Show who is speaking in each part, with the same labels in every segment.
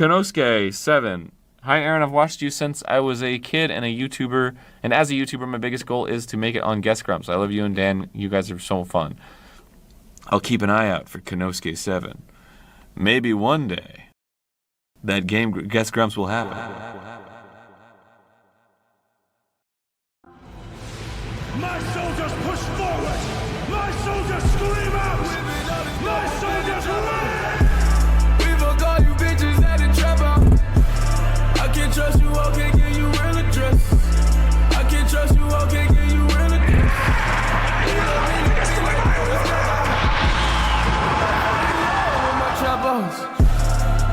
Speaker 1: Konosuke7. Hi, Aaron. I've watched you since I was a kid and a YouTuber. And as a YouTuber, my biggest goal is to make it on Guest Grumps. I love you and Dan. You guys are so fun. I'll keep an eye out for Konosuke7. Maybe one day that game Guest Grumps will happen.
Speaker 2: My soldiers push forward! My soldiers scream out! My soldiers run!
Speaker 3: We fuck all you bitches that the trap out. I can't trust you, I can't give you real address. I can't trust you, I can't give you real address. My trap outs.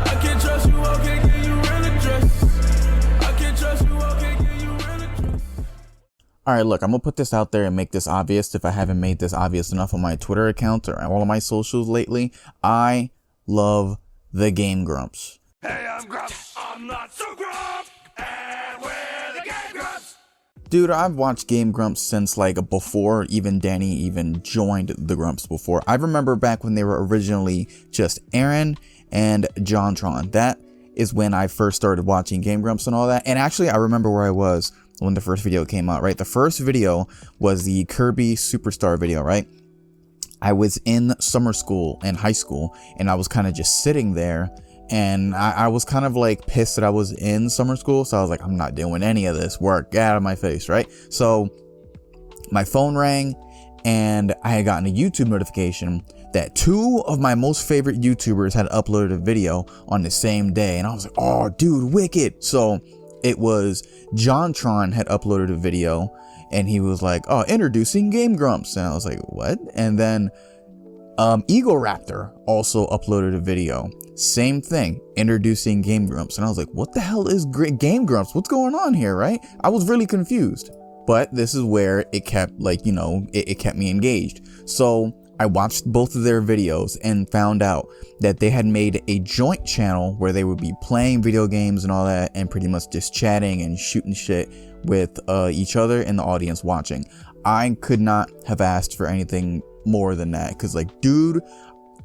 Speaker 3: I can't trust you, I can't give you real address. I can't trust you, I can't give you real address.
Speaker 4: Alright, look, I'm gonna put this out there and make this obvious if I haven't made this obvious enough on my Twitter account or all of my socials lately. I love the Game Grumps.
Speaker 2: Hey, I'm Grumps, I'm not so Grump, and we're the Game Grumps!
Speaker 4: Dude, I've watched Game Grumps since like before even Danny even joined the Grumps before. I remember back when they were originally just Aaron and JonTron. That is when I first started watching Game Grumps and all that. And actually, I remember where I was when the first video came out, right? The first video was the Kirby Superstar video, right? I was in summer school and high school, and I was kind of just sitting there, and I was kind of like pissed that I was in summer school. So I was like, I'm not doing any of this work. Get out of my face, right? So my phone rang, and I had gotten a YouTube notification that 2 of my most favorite YouTubers had uploaded a video on the same day. And I was like, oh, dude, wicked. So it was JonTron had uploaded a video, and he was like, oh, introducing Game Grumps. And I was like, what? And then Eagle Raptor also uploaded a video. Same thing, introducing Game Grumps. And I was like, what the hell is Game Grumps? What's going on here, right? I was really confused. But this is where it kept, like, you know, it kept me engaged. So I watched both of their videos and found out that they had made a joint channel where they would be playing video games and all that, and pretty much just chatting and shooting shit with each other and the audience watching. I could not have asked for anything more than that, because, like, dude,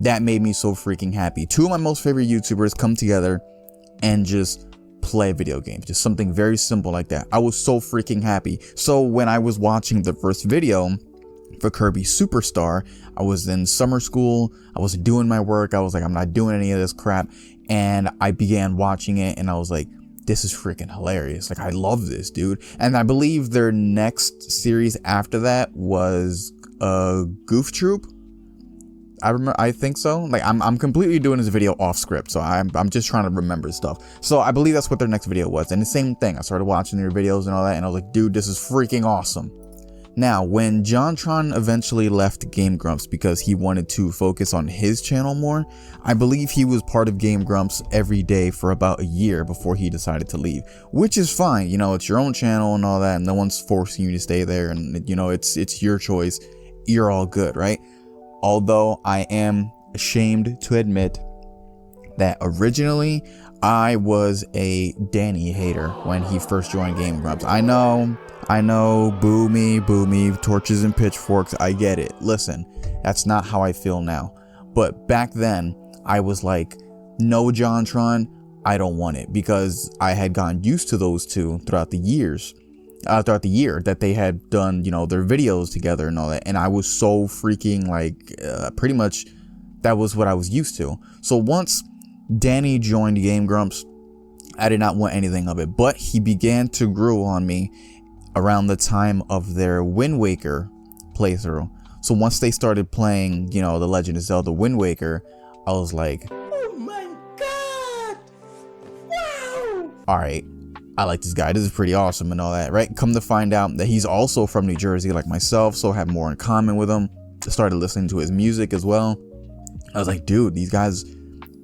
Speaker 4: that made me so freaking happy. 2 of my most favorite YouTubers come together and just play video games, just something very simple like that. I was so freaking happy. So when I was watching the first video for Kirby Superstar, I was in summer school, I wasn't doing my work, I was like, I'm not doing any of this crap, and I began watching it, and I was like, this is freaking hilarious. Like, I love this, dude. And I believe their next series after that was Goof Troop. I think so. Like, I'm completely doing this video off script, so I'm just trying to remember stuff. So I believe that's what their next video was. And the same thing, I started watching their videos and all that, and I was like, dude, this is freaking awesome. Now, when JonTron eventually left Game Grumps because he wanted to focus on his channel more, I believe he was part of Game Grumps every day for about a year before he decided to leave, which is fine. You know, it's your own channel and all that, and no one's forcing you to stay there, and, you know, it's your choice. You're all good, right? Although I am ashamed to admit that originally I was a Danny hater when he first joined Game Grumps. I know, boo me, torches and pitchforks, I get it. Listen, that's not how I feel now. But back then, I was like, no JonTron, I don't want it, because I had gotten used to those two throughout the year that they had done, you know, their videos together and all that. And I was so freaking like, pretty much that was what I was used to. So once Danny joined Game Grumps, I did not want anything of it, but he began to grow on me around the time of their Wind Waker playthrough. So once they started playing, you know, The Legend of Zelda Wind Waker, I was like, oh my god, wow, all right, I like this guy, this is pretty awesome and all that, right? Come to find out that he's also from New Jersey like myself, so I have more in common with him. I started listening to his music as well. I was like, dude, these guys,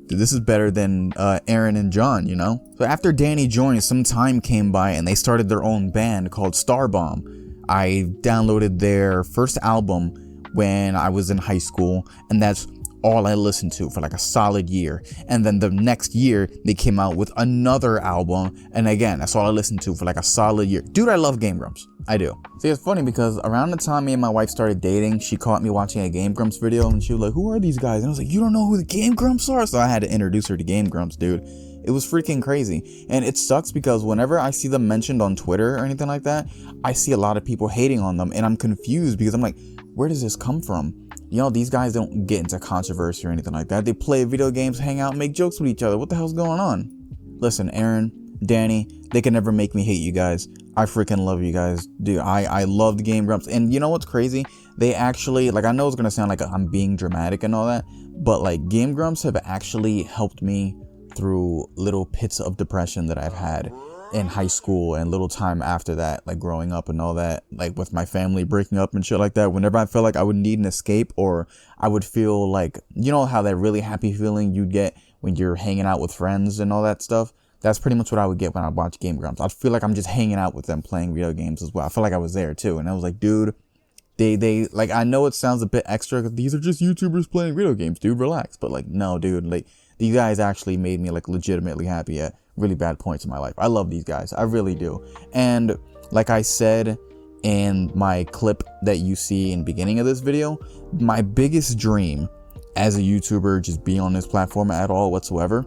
Speaker 4: this is better than Aaron and John, you know? So after Danny joined, some time came by and they started their own band called Starbomb. I downloaded their first album when I was in high school, and that's all I listened to for like a solid year. And then the next year they came out with another album, and again, that's all I listened to for like a solid year. Dude, I love Game Grumps. I do. See, it's funny because around the time me and my wife started dating, she caught me watching a Game Grumps video, and she was like, who are these guys? And I was like, you don't know who the Game Grumps are? So I had to introduce her to Game Grumps, dude. It was freaking crazy. And it sucks because whenever I see them mentioned on Twitter or anything like that, I see a lot of people hating on them, and I'm confused because I'm like, where does this come from? You know, these guys don't get into controversy or anything like that. They play video games, hang out, make jokes with each other. What the hell's going on? Listen, Aaron, Danny, they can never make me hate you guys. I freaking love you guys. Dude, I love the Game Grumps. And you know what's crazy? They actually, like, I know it's going to sound like I'm being dramatic and all that, but like Game Grumps have actually helped me through little pits of depression that I've had in high school and little time after that, like growing up and all that, like with my family breaking up and shit like that. Whenever I felt like I would need an escape, or I would feel like, you know how that really happy feeling you get when you're hanging out with friends and all that stuff? That's pretty much what I would get when I watch Game Grumps. I'd feel like I'm just hanging out with them playing video games as well. I feel like I was there too. And I was like, dude, they like, I know it sounds a bit extra because these are just YouTubers playing video games, dude, relax. But like, no, dude, like, these guys actually made me like legitimately happy at really bad points in my life. I love these guys. I really do. And like I said in my clip that you see in the beginning of this video, my biggest dream as a YouTuber, just be on this platform at all whatsoever,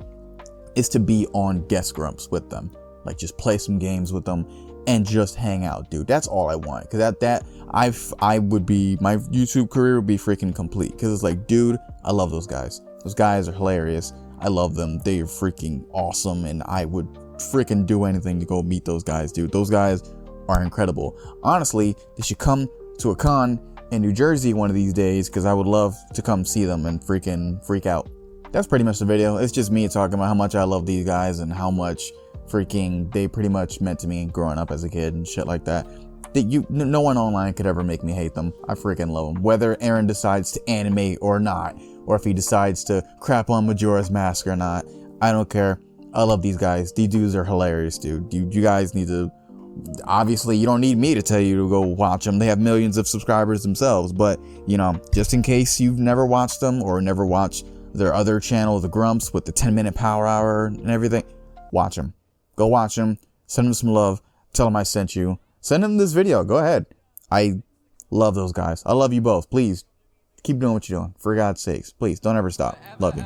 Speaker 4: is to be on Guest Grumps with them. Like, just play some games with them and just hang out, dude. That's all I want. Because at that, I would be, my YouTube career would be freaking complete. Because it's like, dude, I love those guys. Those guys are hilarious. I love them. They are freaking awesome. And I would freaking do anything to go meet those guys, dude. Those guys are incredible. Honestly, they should come to a con in New Jersey one of these days, because I would love to come see them and freaking freak out. That's pretty much the video. It's just me talking about how much I love these guys and how much freaking they pretty much meant to me growing up as a kid and shit like that. No one online could ever make me hate them. I freaking love them. Whether Aaron decides to animate or not, or if he decides to crap on Majora's Mask or not, I don't care. I love these guys. These dudes are hilarious, dude. You guys need to, obviously you don't need me to tell you to go watch them. They have millions of subscribers themselves, but you know, just in case you've never watched them or never watched their other channel, the Grumps, with the 10-minute power hour and everything, watch them. Go watch them. Send them some love. Tell them I sent you. Send them this video. Go ahead. I love those guys. I love you both. Please keep doing what you're doing. For God's sakes, please don't ever stop. Love you.